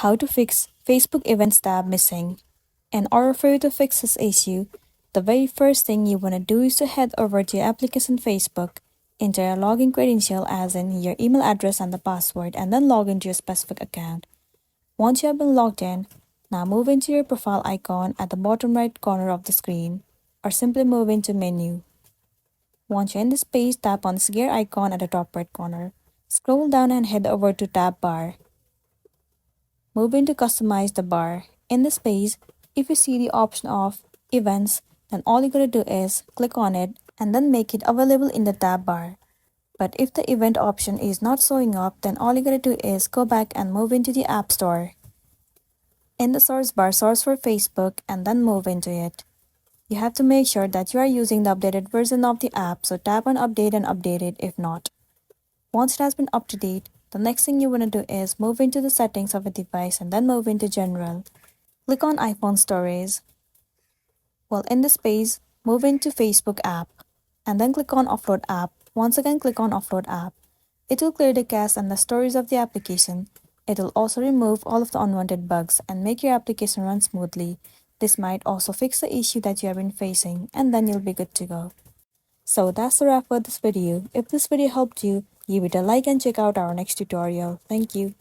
how to fix Facebook Events tab missing. In order for you to fix this issue, the very first thing you want to do is to head over to your application Facebook, enter your login credential as in your email address and the password, and then log into your specific account. Once you have been logged in, now move into your profile icon at the bottom right corner of the screen, or simply move into menu. Once you're in this page, tap on this gear icon at the top right corner. Scroll down and head over to tab bar. Move into customize the bar. In this page, if you see the option of events, then all you gotta do is click on it and then make it available in the tab bar. But if the event option is not showing up, then all you gotta do is go back and move into the App Store. In the source bar, search for Facebook and then move into it. You have to make sure that you are using the updated version of the app, so tap on update and update it if not. Once it has been up to date, the next thing you want to do is move into the settings of a device and then move into general. Click on iPhone storage. Well, in this page, move into Facebook app and then click on offload app. Once again, click on offload app. It will clear the cache and the storage of the application. It will also remove all of the unwanted bugs and make your application run smoothly. This might also fix the issue that you have been facing, and then you'll be good to go. So that's the wrap for this video. If this video helped you, give it a like and check out our next tutorial. Thank you.